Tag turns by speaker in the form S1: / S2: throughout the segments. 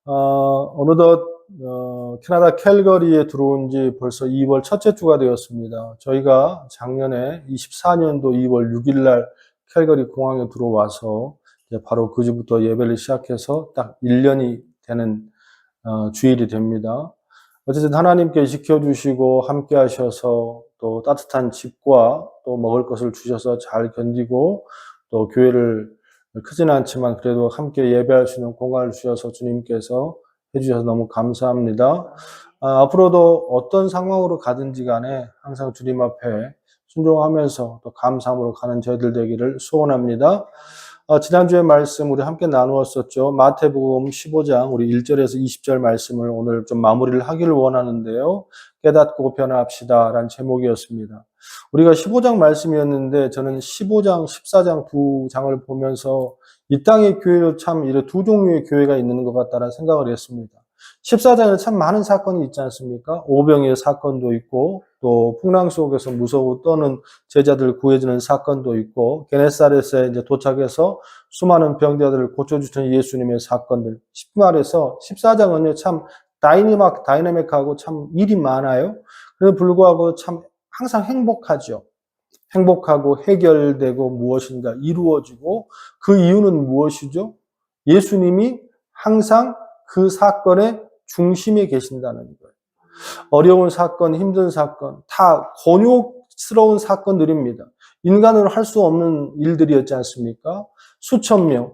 S1: 어느덧 캐나다 캘거리에 들어온 지 벌써 2월 첫째 주가 되었습니다. 저희가 작년에 24년도 2월 6일 날 캘거리 공항에 들어와서 이제 바로 그 주부터 예배를 시작해서 딱 1년이 되는 주일이 됩니다. 어쨌든 하나님께 지켜주시고 함께 하셔서 또 따뜻한 집과 또 먹을 것을 주셔서 잘 견디고 또 교회를 크지는 않지만 그래도 함께 예배할 수 있는 공간을 주셔서 주님께서 해주셔서 너무 감사합니다. 앞으로도 어떤 상황으로 가든지 간에 항상 주님 앞에 순종하면서 또 감사함으로 가는 저희들 되기를 소원합니다. 지난주에 말씀 우리 함께 나누었었죠. 마태복음 15장 우리 1절에서 20절 말씀을 오늘 좀 마무리를 하기를 원하는데요. 깨닫고 변화합시다 라는 제목이었습니다. 우리가 15장 말씀이었는데 저는 15장, 14장 두 장을 보면서 이 땅의 교회도 참 이런 두 종류의 교회가 있는 것 같다는 생각을 했습니다. 14장에는 참 많은 사건이 있지 않습니까? 오병이의 사건도 있고 또 풍랑 속에서 무서워 떠는 제자들 구해주는 사건도 있고 게네사렛에 이제 도착해서 수많은 병자들을 고쳐주시는 예수님의 사건들. 쉽게 말해서 14장은요 참 다이내믹하고 참 일이 많아요. 그래도 불구하고 참 항상 행복하죠. 행복하고 해결되고 무엇인가 이루어지고 그 이유는 무엇이죠? 예수님이 항상 그 사건의 중심에 계신다는 거예요. 어려운 사건, 힘든 사건, 다 곤욕스러운 사건들입니다. 인간으로 할 수 없는 일들이었지 않습니까? 수천 명,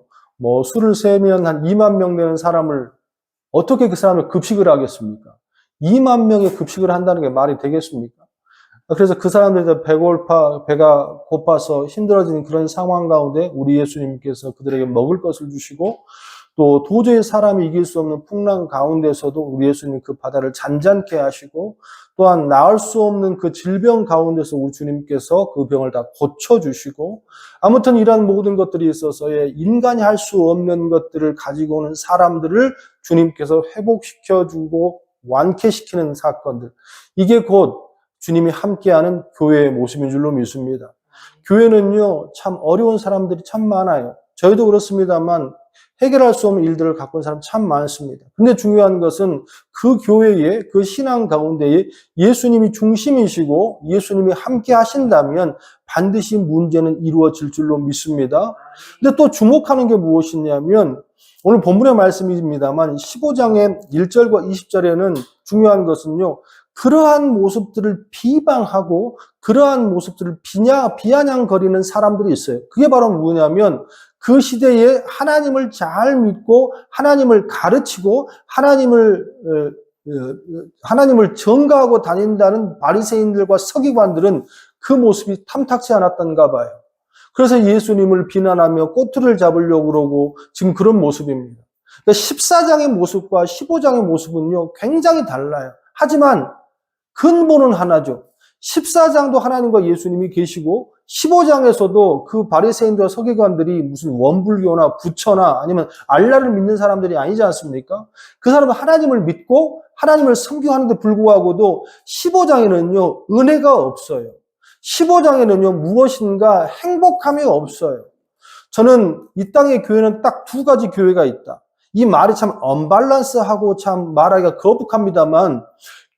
S1: 술을 세면 한 2만 명 되는 사람을 어떻게 그 사람을 급식을 하겠습니까? 2만 명의 급식을 한다는 게 말이 되겠습니까? 그래서 그 사람들이 배가 고파서 힘들어지는 그런 상황 가운데 우리 예수님께서 그들에게 먹을 것을 주시고 또 도저히 사람이 이길 수 없는 풍랑 가운데서도 우리 예수님 그 바다를 잔잔케 하시고 또한 나을 수 없는 그 질병 가운데서 우리 주님께서 그 병을 다 고쳐주시고 아무튼 이러한 모든 것들이 있어서의 인간이 할 수 없는 것들을 가지고 오는 사람들을 주님께서 회복시켜주고 완쾌시키는 사건들. 이게 곧 주님이 함께하는 교회의 모습인 줄로 믿습니다. 교회는요, 참 어려운 사람들이 참 많아요. 저희도 그렇습니다만 해결할 수 없는 일들을 갖고 있는 사람 참 많습니다. 근데 중요한 것은 그 교회의 그 신앙 가운데에 예수님이 중심이시고 예수님이 함께 하신다면 반드시 문제는 이루어질 줄로 믿습니다. 근데 또 주목하는 게 무엇이냐면 오늘 본문의 말씀입니다만 15장의 1절과 20절에는 중요한 것은요. 그러한 모습들을 비방하고 그러한 모습들을 비아냥거리는 사람들이 있어요. 그게 바로 뭐냐면 그 시대에 하나님을 잘 믿고 하나님을 가르치고 하나님을 전가하고 다닌다는 바리새인들과 서기관들은 그 모습이 탐탁치 않았던가 봐요. 그래서 예수님을 비난하며 꼬투리를 잡으려고 그러고 지금 그런 모습입니다. 그러니까 14장의 모습과 15장의 모습은요 굉장히 달라요. 하지만 근본은 하나죠. 14장도 하나님과 예수님이 계시고 15장에서도 그 바리새인들과 서기관들이 무슨 원불교나 부처나 아니면 알라를 믿는 사람들이 아니지 않습니까? 그 사람은 하나님을 믿고 하나님을 섬기하는데 불구하고도 15장에는요 은혜가 없어요. 15장에는요 무엇인가 행복함이 없어요. 저는 이 땅의 교회는 딱 두 가지 교회가 있다. 이 말이 참 언밸런스하고 참 말하기가 거북합니다만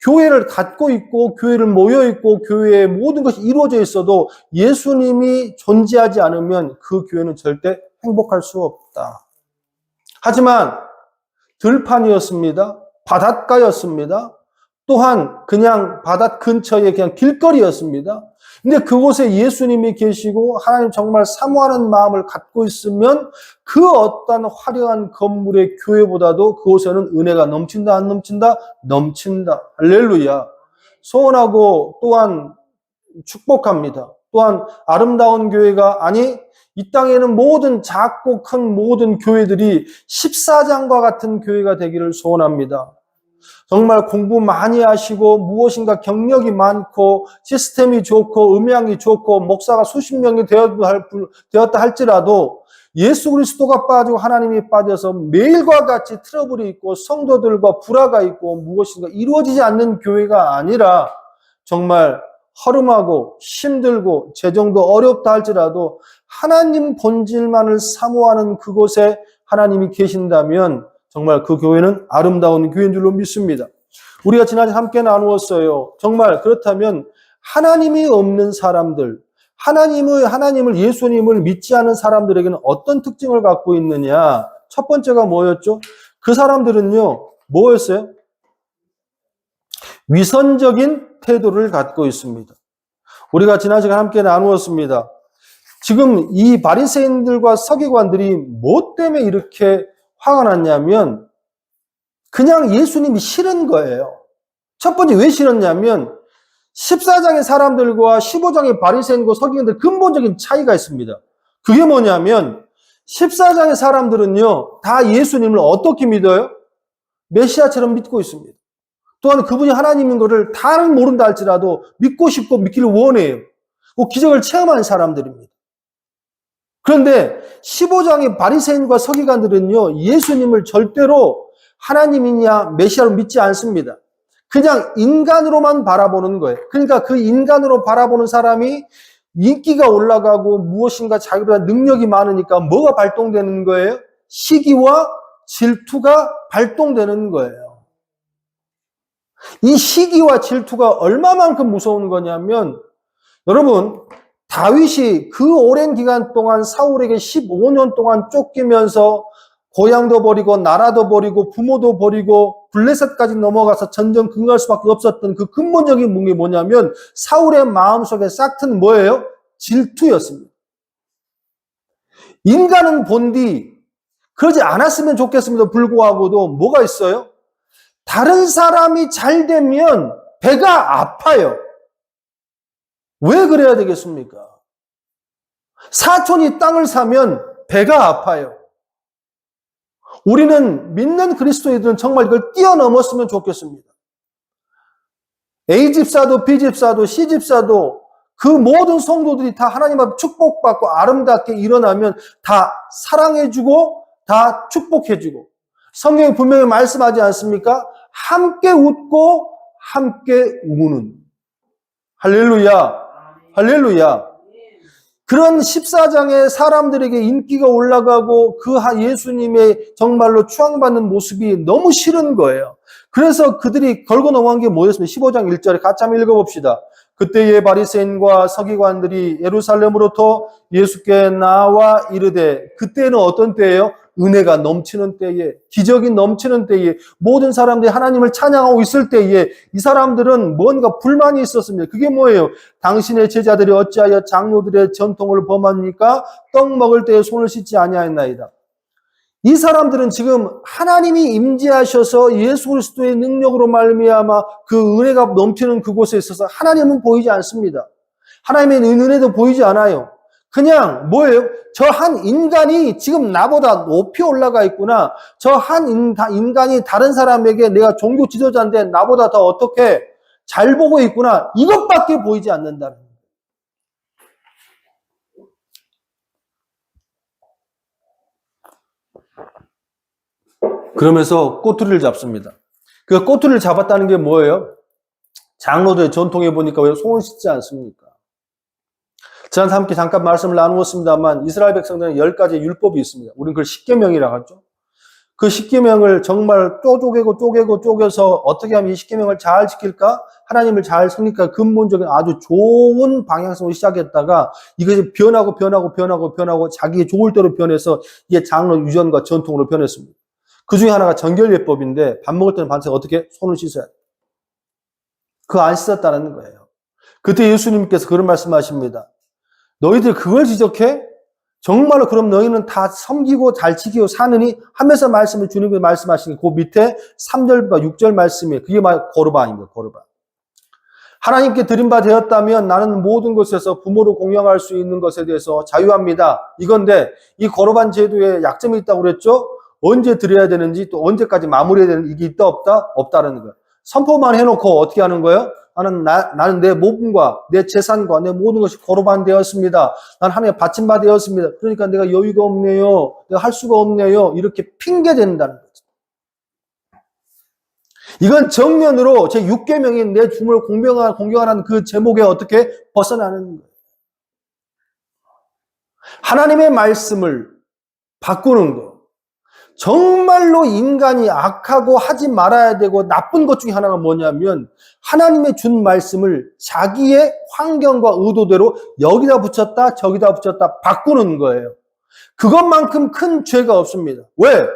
S1: 교회를 갖고 있고 교회를 모여 있고 교회의 모든 것이 이루어져 있어도 예수님이 존재하지 않으면 그 교회는 절대 행복할 수 없다. 하지만 들판이었습니다. 바닷가였습니다. 또한 그냥 바닷 근처에 그냥 길거리였습니다. 근데 그곳에 예수님이 계시고 하나님 정말 사모하는 마음을 갖고 있으면 그 어떤 화려한 건물의 교회보다도 그곳에는 은혜가 넘친다 안 넘친다? 넘친다. 할렐루야. 소원하고 또한 축복합니다. 또한 아름다운 교회가 아니 이 땅에는 모든 작고 큰 모든 교회들이 14장과 같은 교회가 되기를 소원합니다. 정말 공부 많이 하시고 무엇인가 경력이 많고 시스템이 좋고 음향이 좋고 목사가 수십 명이 되었다 할지라도 예수 그리스도가 빠지고 하나님이 빠져서 매일과 같이 트러블이 있고 성도들과 불화가 있고 무엇인가 이루어지지 않는 교회가 아니라 정말 허름하고 힘들고 재정도 어렵다 할지라도 하나님 본질만을 사모하는 그곳에 하나님이 계신다면 정말 그 교회는 아름다운 교회인 줄로 믿습니다. 우리가 지난주에 함께 나누었어요. 정말 그렇다면 하나님이 없는 사람들, 하나님을 예수님을 믿지 않은 사람들에게는 어떤 특징을 갖고 있느냐? 첫 번째가 뭐였죠? 그 사람들은요, 뭐였어요? 위선적인 태도를 갖고 있습니다. 우리가 지난 시간 함께 나누었습니다. 지금 이 바리새인들과 서기관들이 뭐 때문에 이렇게 화가 났냐면 그냥 예수님이 싫은 거예요. 첫 번째 왜 싫었냐면 14장의 사람들과 15장의 바리새인과 서기관들 근본적인 차이가 있습니다. 그게 뭐냐면 14장의 사람들은요, 다 예수님을 어떻게 믿어요? 메시아처럼 믿고 있습니다. 또한 그분이 하나님인 것을 다는 모른다 할지라도 믿고 싶고 믿기를 원해요. 그 기적을 체험한 사람들입니다. 그런데 15장의 바리새인과 서기관들은요, 예수님을 절대로 하나님이냐 메시아로 믿지 않습니다. 그냥 인간으로만 바라보는 거예요. 그러니까 그 인간으로 바라보는 사람이 인기가 올라가고 무엇인가 자기보다 능력이 많으니까 뭐가 발동되는 거예요? 시기와 질투가 발동되는 거예요. 이 시기와 질투가 얼마만큼 무서운 거냐면 여러분 다윗이 그 오랜 기간 동안 사울에게 15년 동안 쫓기면서 고향도 버리고 나라도 버리고 부모도 버리고 블레셋까지 넘어가서 전쟁 근거할 수밖에 없었던 그 근본적인 문제 뭐냐면 사울의 마음속에 싹튼 뭐예요? 질투였습니다. 인간은 본디 그러지 않았으면 좋겠음에도 불구하고도 뭐가 있어요? 다른 사람이 잘 되면 배가 아파요. 왜 그래야 되겠습니까? 사촌이 땅을 사면 배가 아파요. 우리는 믿는 그리스도인들은 정말 이걸 뛰어넘었으면 좋겠습니다. A집사도 B집사도 C집사도 그 모든 성도들이 다 하나님 앞에 축복받고 아름답게 일어나면 다 사랑해주고 다 축복해주고 성경이 분명히 말씀하지 않습니까? 함께 웃고 함께 우는 할렐루야 할렐루야. 그런 14장의 사람들에게 인기가 올라가고 그 예수님의 정말로 추앙받는 모습이 너무 싫은 거예요. 그래서 그들이 걸고 넘어간 게 뭐였습니까? 15장 1절에 같이 한번 읽어봅시다. 그때의 바리새인과 서기관들이 예루살렘으로부터 예수께 나와 이르되, 그때는 어떤 때예요? 은혜가 넘치는 때에, 기적이 넘치는 때에, 모든 사람들이 하나님을 찬양하고 있을 때에 이 사람들은 뭔가 불만이 있었습니다. 그게 뭐예요? 당신의 제자들이 어찌하여 장로들의 전통을 범합니까? 떡 먹을 때에 손을 씻지 아니하였나이다. 이 사람들은 지금 하나님이 임재하셔서 예수 그리스도의 능력으로 말미암아 그 은혜가 넘치는 그곳에 있어서 하나님은 보이지 않습니다. 하나님의 은혜도 보이지 않아요. 그냥 뭐예요? 저 한 인간이 지금 나보다 높이 올라가 있구나. 저 한 인간이 다른 사람에게 내가 종교 지도자인데 나보다 더 어떻게 잘 보고 있구나. 이것밖에 보이지 않는다는 거예요. 그러면서 꼬투리를 잡습니다. 그 꼬투리를 잡았다는 게 뭐예요? 장로들의 전통에 보니까 왜 손을 씻지 않습니까? 지난 함께 잠깐 말씀을 나누었습니다만 이스라엘 백성들은 10가지 율법이 있습니다. 우리는 그걸 십계명이라고 하죠. 그 십계명을 정말 쪼개서 어떻게 하면 이 십계명을 잘 지킬까? 하나님을 잘 섬길까? 근본적인 아주 좋은 방향성으로 시작했다가 이것이 변하고 자기의 좋을 대로 변해서 이게 장로 유전과 전통으로 변했습니다. 그 중에 하나가 정결예법인데 밥 먹을 때는 반드시 어떻게? 손을 씻어야 돼요. 그거 안 씻었다는 거예요. 그때 예수님께서 그런 말씀하십니다. 너희들 그걸 지적해? 정말로 그럼 너희는 다 섬기고 잘 지키고 사느니 하면서 말씀을 주님께서 말씀하시는 그 밑에 3절과 6절 말씀이 그게 말 거르반입니다. 거르반. 하나님께 드린 바 되었다면 나는 모든 것에서 부모를 공경할 수 있는 것에 대해서 자유합니다. 이건데 이 거르반 제도에 약점이 있다고 그랬죠? 언제 드려야 되는지 또 언제까지 마무리해야 되는지 이게 있다 없다? 없다는 거예요. 선포만 해놓고 어떻게 하는 거예요? 나는 내 몸과 내 재산과 내 모든 것이 거르반 되었습니다. 난 하나님의 바친 되었습니다. 그러니까 내가 여유가 없네요. 내가 할 수가 없네요. 이렇게 핑계댄다는 거죠. 이건 정면으로 제 6계명인 내 주님을 공경하는 그 제목에 어떻게 벗어나는 거예요. 하나님의 말씀을 바꾸는 거. 정말로 인간이 악하고 하지 말아야 되고 나쁜 것 중에 하나가 뭐냐면 하나님의 준 말씀을 자기의 환경과 의도대로 여기다 붙였다 저기다 붙였다 바꾸는 거예요. 그것만큼 큰 죄가 없습니다. 왜?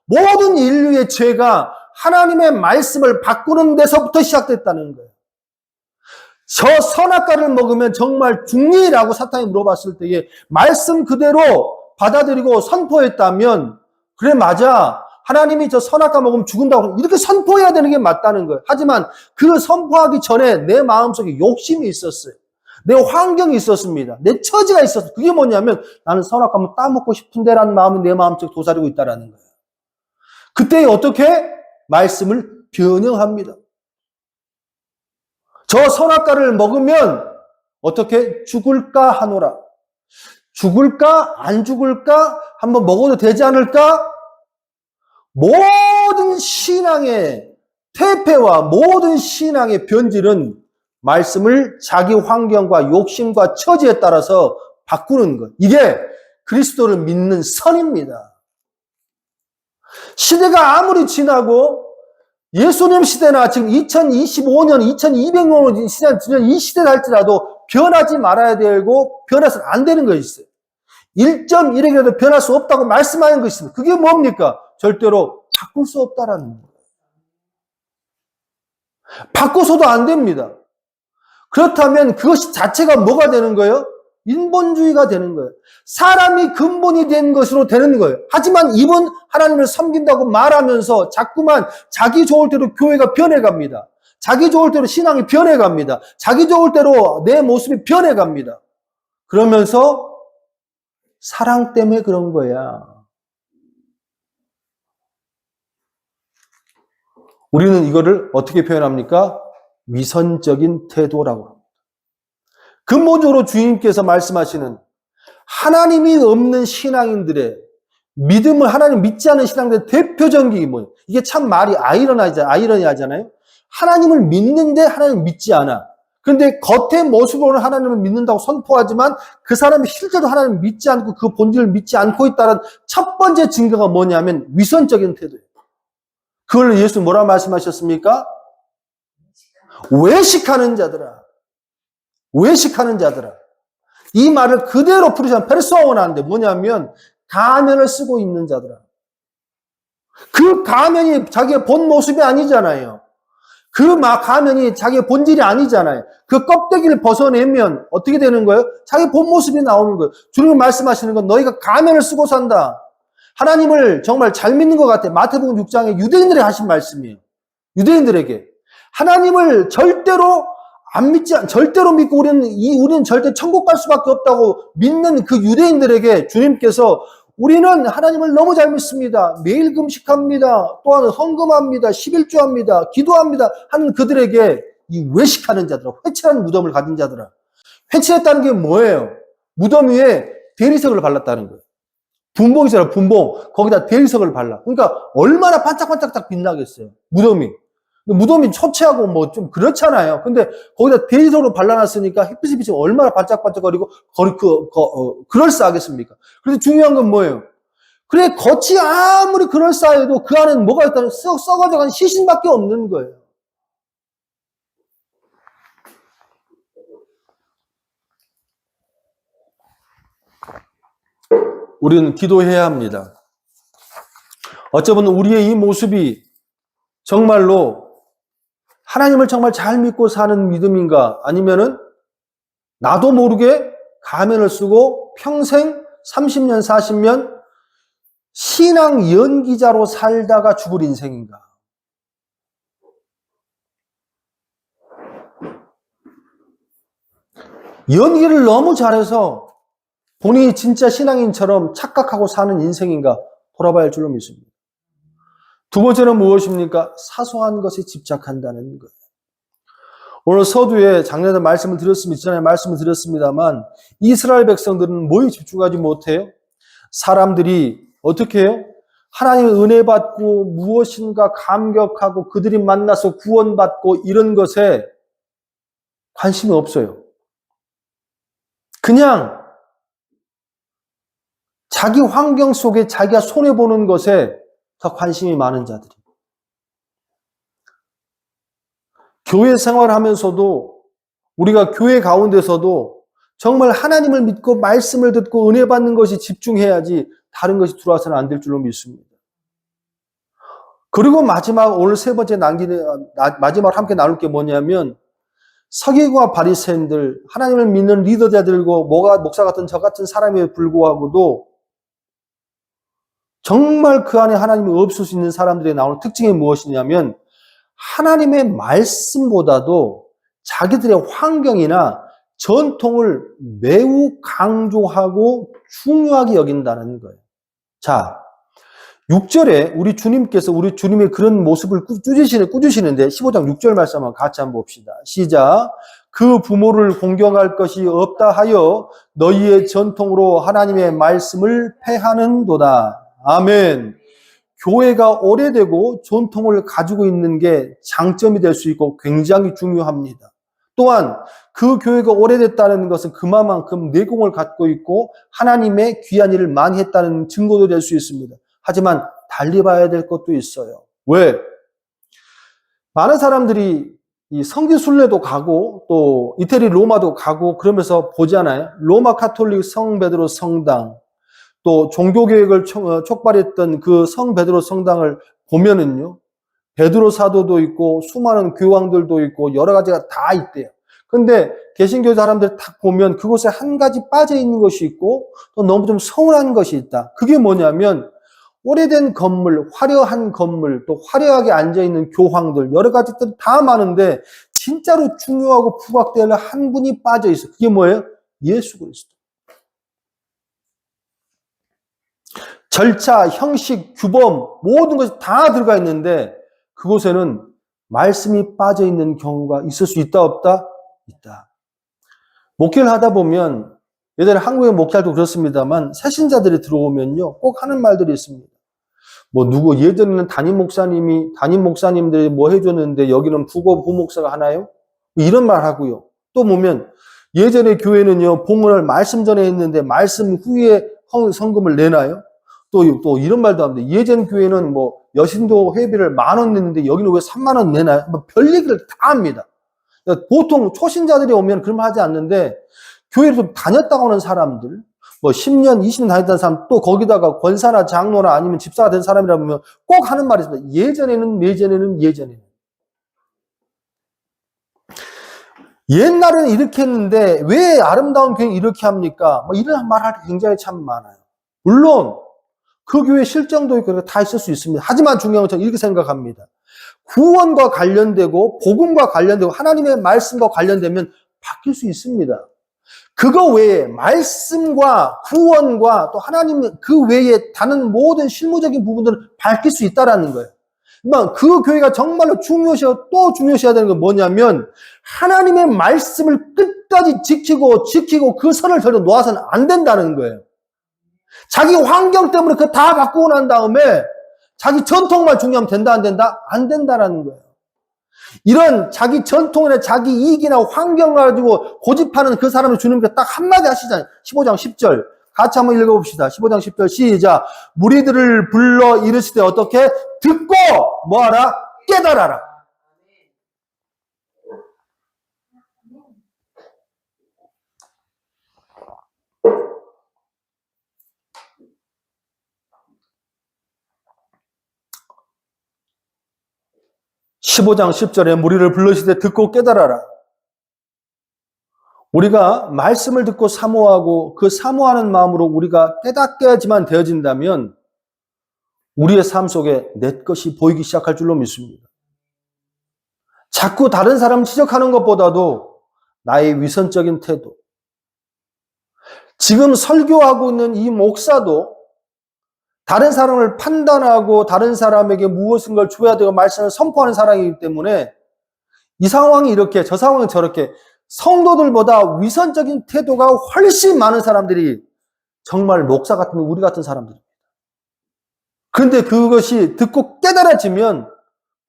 S1: 모든 인류의 죄가 하나님의 말씀을 바꾸는 데서부터 시작됐다는 거예요. 저 선악과를 먹으면 정말 죽니라고 사탄이 물어봤을 때에 말씀 그대로 받아들이고 선포했다면 그래 맞아. 하나님이 저 선악과 먹으면 죽는다고 이렇게 선포해야 되는 게 맞다는 거예요. 하지만 그 선포하기 전에 내 마음속에 욕심이 있었어요. 내 환경이 있었습니다. 내 처지가 있었어요. 그게 뭐냐면 나는 선악과면 따먹고 싶은데라는 마음이 내 마음속에 도사리고 있다는 거예요. 그때 어떻게? 말씀을 변형합니다. 저 선악과를 먹으면 어떻게? 죽을까 하노라. 죽을까? 안 죽을까? 한번 먹어도 되지 않을까? 모든 신앙의 퇴폐와 모든 신앙의 변질은 말씀을 자기 환경과 욕심과 처지에 따라서 바꾸는 것. 이게 그리스도를 믿는 선입니다. 시대가 아무리 지나고 예수님 시대나 지금 2025년, 2200년 시대, 이 시대를 할지라도 변하지 말아야 되고 변해서는 안 되는 것이 있어요. 1.1에게도 변할 수 없다고 말씀하는 것이 있습니다. 그게 뭡니까? 절대로 바꿀 수 없다라는 거예요. 바꿔서도 안 됩니다. 그렇다면 그것이 자체가 뭐가 되는 거예요? 인본주의가 되는 거예요. 사람이 근본이 된 것으로 되는 거예요. 하지만 이분 하나님을 섬긴다고 말하면서 자꾸만 자기 좋을 대로 교회가 변해갑니다. 자기 좋을 대로 신앙이 변해갑니다. 자기 좋을 대로 내 모습이 변해갑니다. 그러면서 사랑 때문에 그런 거야. 우리는 이거를 어떻게 표현합니까? 위선적인 태도라고 합니다. 근본적으로 주님께서 말씀하시는 하나님이 없는 신앙인들의 믿음을 하나님 믿지 않는 신앙들의 대표적인 게 뭐예요? 이게 참 말이 아이러니하잖아요. 하나님을 믿는데 하나님을 믿지 않아. 그런데 겉의 모습으로는 하나님을 믿는다고 선포하지만 그 사람이 실제로 하나님을 믿지 않고 그 본질을 믿지 않고 있다는 첫 번째 증거가 뭐냐면 위선적인 태도예요. 그걸 예수 뭐라 말씀하셨습니까? 외식하는 자들아. 외식하는 자들아. 이 말을 그대로 풀이하면 페르소나인데 뭐냐면 가면을 쓰고 있는 자들아. 그 가면이 자기의 본 모습이 아니잖아요. 그 가면이 자기의 본질이 아니잖아요. 그 껍데기를 벗어내면 어떻게 되는 거예요? 자기 본 모습이 나오는 거예요. 주님이 말씀하시는 건 너희가 가면을 쓰고 산다. 하나님을 정말 잘 믿는 것 같아. 마태복음 6장에 유대인들에게 하신 말씀이에요. 유대인들에게. 하나님을 절대로 절대로 믿고 우리는 절대 천국 갈 수밖에 없다고 믿는 그 유대인들에게 주님께서 우리는 하나님을 너무 잘 믿습니다. 매일 금식합니다. 또한 헌금합니다. 11조합니다. 기도합니다. 하는 그들에게 이 외식하는 자들아, 회칠한 무덤을 가진 자들아. 회칠했다는 게 뭐예요? 무덤 위에 대리석을 발랐다는 거예요. 분봉이잖아요, 분봉. 거기다 대리석을 발라. 그러니까 얼마나 반짝반짝 빛나겠어요, 무덤이. 무덤이 초췌하고 뭐 좀 그렇잖아요. 근데 거기다 대리석으로 발라놨으니까 햇빛이 비치면 얼마나 반짝반짝거리고 그럴싸하겠습니까? 그래서 중요한 건 뭐예요? 그래, 겉이 아무리 그럴싸해도 그 안에는 뭐가 있다는 썩어져간 시신밖에 없는 거예요. 우리는 기도해야 합니다. 어쩌면 우리의 이 모습이 정말로 하나님을 정말 잘 믿고 사는 믿음인가? 아니면은 나도 모르게 가면을 쓰고 평생 30년, 40년 신앙 연기자로 살다가 죽을 인생인가? 연기를 너무 잘해서 본인이 진짜 신앙인처럼 착각하고 사는 인생인가? 돌아봐야 할 줄로 믿습니다. 두 번째는 무엇입니까? 사소한 것에 집착한다는 거예요. 오늘 서두에 작년에 말씀을 드렸습니다. 전에 말씀을 드렸습니다만 이스라엘 백성들은 뭐에 집중하지 못해요? 사람들이 어떻게 해요? 하나님의 은혜 받고 무엇인가 감격하고 그들이 만나서 구원받고 이런 것에 관심이 없어요. 그냥 자기 환경 속에 자기가 손해보는 것에 더 관심이 많은 자들이. 교회 생활하면서도 우리가 교회 가운데서도 정말 하나님을 믿고 말씀을 듣고 은혜 받는 것이 집중해야지 다른 것이 들어와서는 안 될 줄로 믿습니다. 그리고 마지막 오늘 세 번째 마지막으로 함께 나눌 게 뭐냐면 서기관과 바리새인들, 하나님을 믿는 리더자들고 목사 같은 저 같은 사람에 불구하고도 정말 그 안에 하나님이 없을 수 있는 사람들이 나오는 특징이 무엇이냐면 하나님의 말씀보다도 자기들의 환경이나 전통을 매우 강조하고 중요하게 여긴다는 거예요. 자, 6절에 우리 주님의 그런 모습을 꾸짖으시는데 15장 6절 말씀 한번 같이 한번 봅시다. 시작. 그 부모를 공경할 것이 없다 하여 너희의 전통으로 하나님의 말씀을 폐하는도다. 아멘. 교회가 오래되고 전통을 가지고 있는 게 장점이 될 수 있고 굉장히 중요합니다. 또한 그 교회가 오래됐다는 것은 그만큼 내공을 갖고 있고 하나님의 귀한 일을 많이 했다는 증거도 될 수 있습니다. 하지만 달리 봐야 될 것도 있어요. 왜? 많은 사람들이 이 성지 순례도 가고 또 이태리 로마도 가고 그러면서 보잖아요. 로마 카톨릭 성 베드로 성당, 또 종교개혁을 촉발했던 그 성 베드로 성당을 보면은요, 베드로 사도도 있고 수많은 교황들도 있고 여러 가지가 다 있대요. 근데 개신교 사람들 딱 보면 그곳에 한 가지 빠져 있는 것이 있고 또 너무 좀 서운한 것이 있다. 그게 뭐냐면 오래된 건물, 화려한 건물, 또 화려하게 앉아있는 교황들, 여러 가지들 다 많은데 진짜로 중요하고 부각될 한 분이 빠져 있어요. 그게 뭐예요? 예수 그리스도. 절차, 형식, 규범 모든 것이 다 들어가 있는데 그곳에는 말씀이 빠져 있는 경우가 있을 수 있다 없다? 있다. 목회를 하다 보면 예전에 한국의 목회할 때 그렇습니다만 새신자들이 들어오면요 꼭 하는 말들이 있습니다. 예전에는 담임 목사님들이 뭐 해줬는데 여기는 부목사가 하나요? 이런 말 하고요. 또 보면 예전에 교회는요 봉헌을 말씀 전에 했는데 말씀 후에 헌금을 내나요? 또 이런 말도 합니다. 예전 교회는 여신도 회비를 10,000원 냈는데 여기는 왜 30,000원 내나요? 별 얘기를 다 합니다. 보통 초신자들이 오면 그런 말 하지 않는데 교회를 좀 다녔다고 하는 사람들, 10년, 20년 다녔다는 사람, 또 거기다가 권사나 장로나 아니면 집사가 된 사람이라면 꼭 하는 말이 있습니다. 예전에는. 옛날에는 이렇게 했는데 왜 아름다운 교회는 이렇게 합니까? 이런 말 할 게 굉장히 참 많아요. 물론 그 교회 실정도 있고 다 있을 수 있습니다. 하지만 중요한 건 저는 이렇게 생각합니다. 구원과 관련되고 복음과 관련되고 하나님의 말씀과 관련되면 바뀔 수 있습니다. 그거 외에 말씀과 구원과 또 하나님 그 외에 다른 모든 실무적인 부분들은 바뀔 수 있다라는 거예요. 그 교회가 정말로 중요시해야 되는 건 뭐냐면 하나님의 말씀을 끝까지 지키고 그 선을 절대 놓아서는 안 된다는 거예요. 자기 환경 때문에 그거 다 바꾸고 난 다음에 자기 전통만 중요하면 된다 안 된다? 안 된다라는 거예요. 이런 자기 전통이나 자기 이익이나 환경을 가지고 고집하는 그 사람을 주님께서 딱 한마디 하시잖아요. 15장 10절 같이 한번 읽어봅시다. 15장 10절 시작. 무리들을 불러 이르시되 어떻게? 듣고 뭐하라? 깨달아라. 15장 10절에 무리를 불러시되 듣고 깨달아라. 우리가 말씀을 듣고 사모하고 그 사모하는 마음으로 우리가 깨닫게야지만 되어진다면 우리의 삶 속에 내 것이 보이기 시작할 줄로 믿습니다. 자꾸 다른 사람을 지적하는 것보다도 나의 위선적인 태도, 지금 설교하고 있는 이 목사도 다른 사람을 판단하고 다른 사람에게 무엇인가를 줘야 되고 말씀을 선포하는 사람이기 때문에 이 상황이 이렇게 저 상황이 저렇게 성도들보다 위선적인 태도가 훨씬 많은 사람들이 정말 목사 같은 우리 같은 사람들입니다. 그런데 그것이 듣고 깨달아지면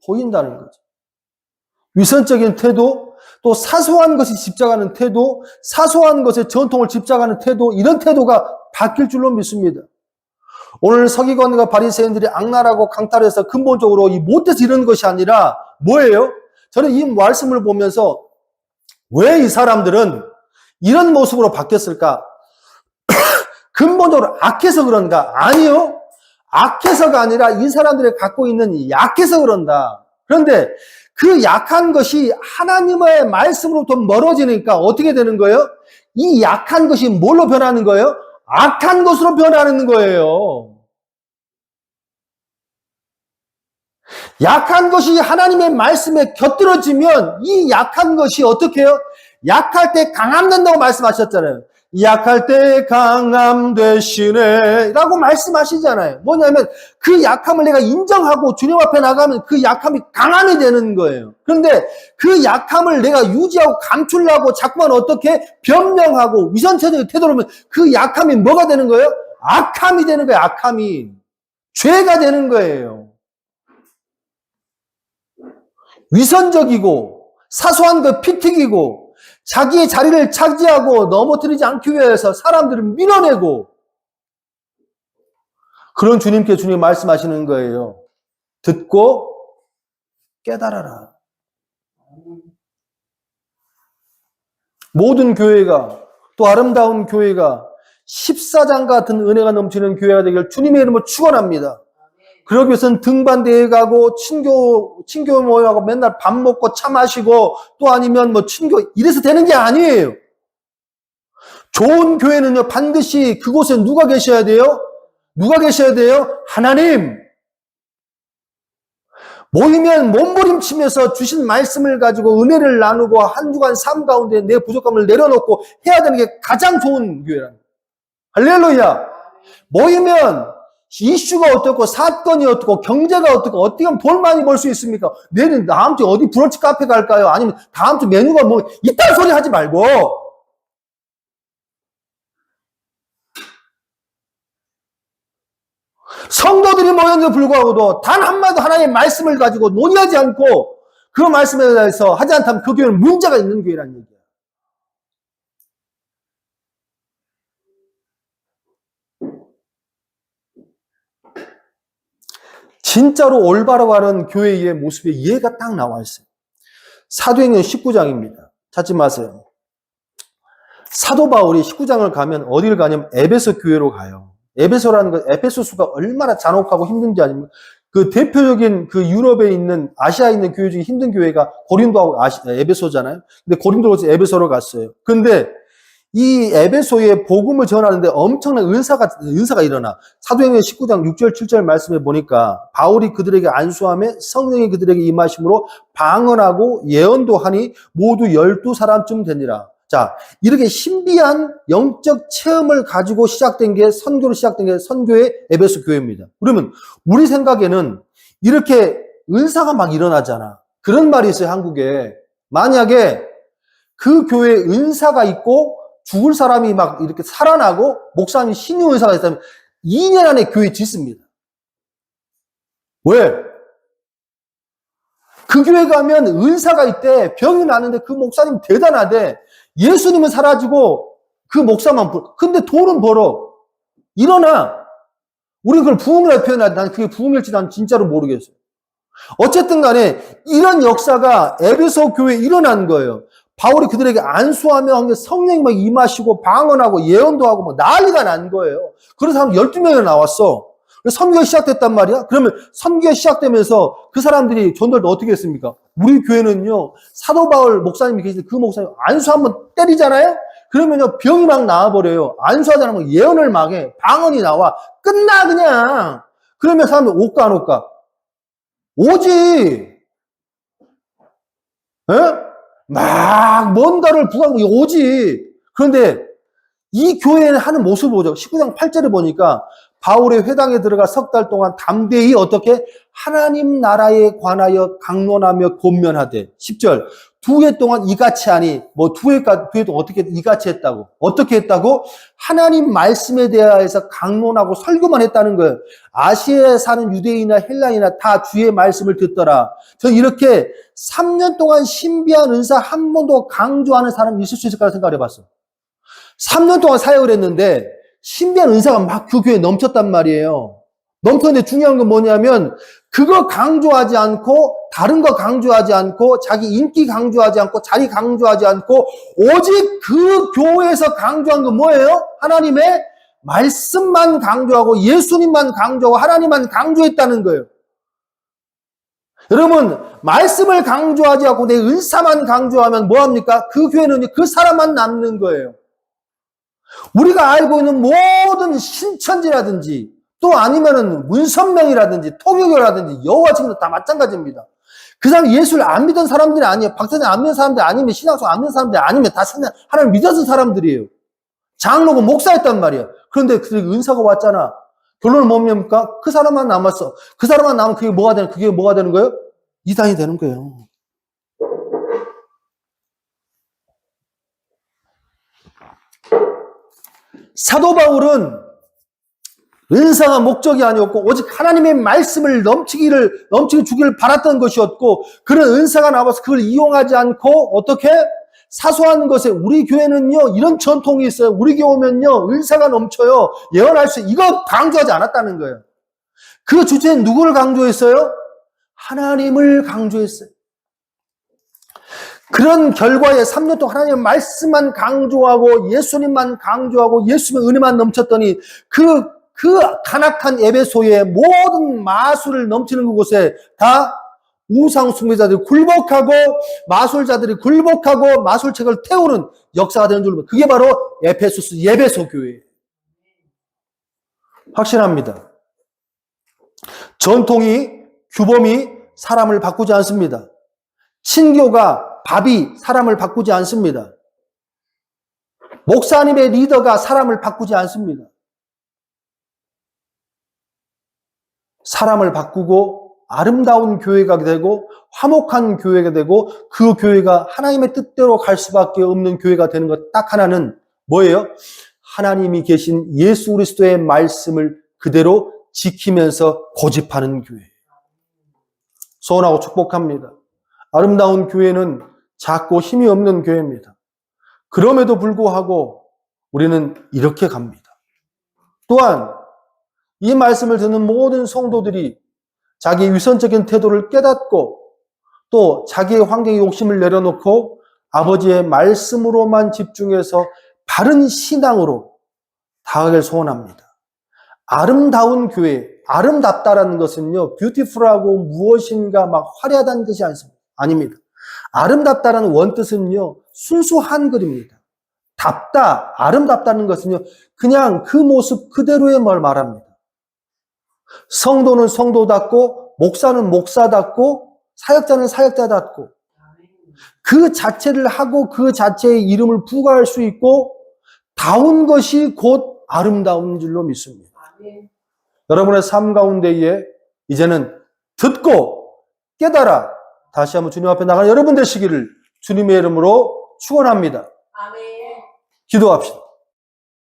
S1: 보인다는 거죠. 위선적인 태도, 또 사소한 것이 집착하는 태도, 사소한 것에 전통을 집착하는 태도, 이런 태도가 바뀔 줄로 믿습니다. 오늘 서기관과 바리새인들이 악랄하고 강탈해서 근본적으로 이 못해서 이런 것이 아니라 뭐예요? 저는 이 말씀을 보면서 왜 이 사람들은 이런 모습으로 바뀌었을까? 근본적으로 악해서 그런가? 아니요. 악해서가 아니라 이 사람들이 갖고 있는 약해서 그런다. 그런데 그 약한 것이 하나님의 말씀으로부터 멀어지니까 어떻게 되는 거예요? 이 약한 것이 뭘로 변하는 거예요? 악한 것으로 변하는 거예요. 약한 것이 하나님의 말씀에 곁들어지면 이 약한 것이 어떻게 해요? 약할 때 강함 된다고 말씀하셨잖아요. 약할 때 강함 되시네 라고 말씀하시잖아요. 뭐냐면 그 약함을 내가 인정하고 주님 앞에 나가면 그 약함이 강함이 되는 거예요. 그런데 그 약함을 내가 유지하고 감추려고 자꾸만 어떻게 변명하고 위선체적인 태도로 하면 그 약함이 뭐가 되는 거예요? 악함이 되는 거예요. 악함이. 죄가 되는 거예요. 위선적이고 사소한 거 피튀기고 자기의 자리를 차지하고 넘어뜨리지 않기 위해서 사람들을 밀어내고 그런 주님께 주님 말씀하시는 거예요. 듣고 깨달아라. 모든 교회가 또 아름다운 교회가 14장 같은 은혜가 넘치는 교회가 되길 주님의 이름으로 축원합니다. 그러기 위해서는 등반대회 가고 친교 모임하고 맨날 밥 먹고 차 마시고 또 아니면 뭐 친교 이래서 되는 게 아니에요. 좋은 교회는요 반드시 그곳에 누가 계셔야 돼요? 누가 계셔야 돼요? 하나님. 모이면 몸부림치면서 주신 말씀을 가지고 은혜를 나누고 한 주간 삶 가운데 내 부족함을 내려놓고 해야 되는 게 가장 좋은 교회랍니다. 할렐루야. 모이면 이슈가 어떻고 사건이 어떻고 경제가 어떻게 하면 돈 많이 벌 수 있습니까? 내일 다음 주에 어디 브런치 카페 갈까요? 아니면 다음 주 메뉴가 뭐 이딴 소리 하지 말고 성도들이 모였는데 불구하고도 단 한마디도 하나님의 말씀을 가지고 논의하지 않고 그 말씀에 대해서 하지 않다면 그 교회는 문제가 있는 교회라는 얘기예요. 진짜로 올바로 가는 교회의 모습에 이해가 딱 나와 있어요. 사도행전 19장입니다. 찾지 마세요. 사도 바울이 19장을 가면 어디를 가냐면 에베소 교회로 가요. 에베소라는 건 에베소수가 얼마나 잔혹하고 힘든지 아닙니까? 그 대표적인 그 유럽에 있는 아시아에 있는 교회 중에 힘든 교회가 고린도하고 에베소잖아요. 근데 고린도로서 에베소로 갔어요. 근데 이 에베소에 복음을 전하는데 엄청난 은사가 일어나. 사도행전 19장 6절 7절 말씀에 보니까 바울이 그들에게 안수함에 성령이 그들에게 임하심으로 방언하고 예언도 하니 모두 12사람쯤 되니라. 자, 이렇게 신비한 영적 체험을 가지고 시작된 게 선교의 에베소 교회입니다. 그러면 우리 생각에는 이렇게 은사가 막 일어나잖아. 그런 말이 있어요, 한국에. 만약에 그 교회에 은사가 있고 죽을 사람이 막 이렇게 살아나고 목사님 신유 은사가 있다면 2년 안에 교회 짓습니다. 왜? 그 교회 가면 은사가 있대. 병이 나는데 그 목사님 대단하대. 예수님은 사라지고 그 목사만 근데 돈은 벌어. 일어나. 우리 그걸 부흥이라고 표현하지. 난 그게 부흥일지 난 진짜로 모르겠어요. 어쨌든 간에 이런 역사가 에베소 교회에 일어난 거예요. 바울이 그들에게 안수하며 성령이 막 임하시고 방언하고 예언도 하고 막 난리가 난 거예요. 그런 사람 12명이 나왔어. 선교가 시작됐단 말이야. 그러면 선교가 시작되면서 그 사람들이 전도를 어떻게 했습니까? 우리 교회는요, 사도 바울 목사님이 계시는데 그 목사님 안수 한번 때리잖아요? 그러면요, 병이 막 나와버려요. 안수하지 않으면 예언을 막 해. 방언이 나와. 끝나, 그냥. 그러면 사람들 올까, 안 올까? 오지. 에? 막 뭔가를 부하고 오지. 그런데 이 교회는 하는 모습을 보죠. 19장 8절에 보니까 바울의 회당에 들어가 석 달 동안 담대히 어떻게 하나님 나라에 관하여 강론하며 권면하되 10절 2해 동안 이같이 하니 뭐 2해 동안 어떻게 이같이 했다고 어떻게 했다고 하나님 말씀에 대하여서 강론하고 설교만 했다는 거예요. 아시아에 사는 유대인이나 헬라인이나 다 주의 말씀을 듣더라. 저 이렇게 3년 동안 신비한 은사 한 번도 강조하는 사람이 있을 수 있을까 생각을 해봤어. 3년 동안 사역을 했는데
S2: 신비한 은사가 막 그 교회에 넘쳤단 말이에요. 넘쳤는데 중요한 건 뭐냐면 그거 강조하지 않고 다른 거 강조하지 않고 자기 인기 강조하지 않고 자리 강조하지 않고 오직 그 교회에서 강조한 건 뭐예요? 하나님의 말씀만 강조하고 예수님만 강조하고 하나님만 강조했다는 거예요. 여러분, 말씀을 강조하지 않고 내 은사만 강조하면 뭐합니까? 그 교회는 그 사람만 남는 거예요. 우리가 알고 있는 모든 신천지라든지 또 아니면은 문선명이라든지 토교교라든지 여호와 증인도 다 마찬가지입니다. 그 사람 예수를 안 믿은 사람들이 아니에요. 박사님 안 믿는 사람들이 아니면 신앙성 안 믿는 사람들이 아니면 다 하나님 믿었던 사람들이에요. 장로고 목사였단 말이에요. 그런데 그 은사가 왔잖아. 결론은 뭡니까? 그 사람만 남았어. 그 사람만 남으면 그게 뭐가 되는 거예요? 이단이 되는 거예요. 사도 바울은 은사가 목적이 아니었고 오직 하나님의 말씀을 넘치게 주기를 바랐던 것이었고 그런 은사가 나와서 그걸 이용하지 않고 어떻게? 사소한 것에 우리 교회는요 이런 전통이 있어요. 우리 교회 오면요 은사가 넘쳐요. 예언할 수 이거 강조하지 않았다는 거예요. 그 주체는 누구를 강조했어요? 하나님을 강조했어요. 그런 결과에 3년 동안 하나님의 말씀만 강조하고 예수님만 강조하고 예수님의 은혜만 넘쳤더니 그 간악한 에베소의 모든 마술을 넘치는 그곳에 다 우상 숭배자들이 굴복하고 마술자들이 굴복하고 마술책을 태우는 역사가 되는 줄 그게 바로 에베소 교회예요. 확실합니다. 전통이 규범이 사람을 바꾸지 않습니다. 친교가 밥이 사람을 바꾸지 않습니다. 목사님의 리더가 사람을 바꾸지 않습니다. 사람을 바꾸고 아름다운 교회가 되고 화목한 교회가 되고 그 교회가 하나님의 뜻대로 갈 수밖에 없는 교회가 되는 것 딱 하나는 뭐예요? 하나님이 계신 예수 그리스도의 말씀을 그대로 지키면서 고집하는 교회. 소원하고 축복합니다. 아름다운 교회는 작고 힘이 없는 교회입니다. 그럼에도 불구하고 우리는 이렇게 갑니다. 또한 이 말씀을 듣는 모든 성도들이 자기 위선적인 태도를 깨닫고 또 자기의 환경에 욕심을 내려놓고 아버지의 말씀으로만 집중해서 바른 신앙으로 다가가길 소원합니다. 아름다운 교회, 아름답다라는 것은요, 뷰티풀하고 무엇인가 막 화려하다는 뜻이 아닙니다. 아름답다라는 원뜻은요, 순수한 글입니다. 답다, 아름답다는 것은요, 그냥 그 모습 그대로의 말 말합니다. 성도는 성도답고, 목사는 목사답고, 사역자는 사역자답고, 그 자체를 하고 그 자체의 이름을 부과할 수 있고, 다운 것이 곧 아름다운 줄로 믿습니다. 여러분의 삶 가운데에 이제는 듣고 깨달아 다시 한번 주님 앞에 나가는 여러분 되시기를 주님의 이름으로 축원합니다. 기도합시다.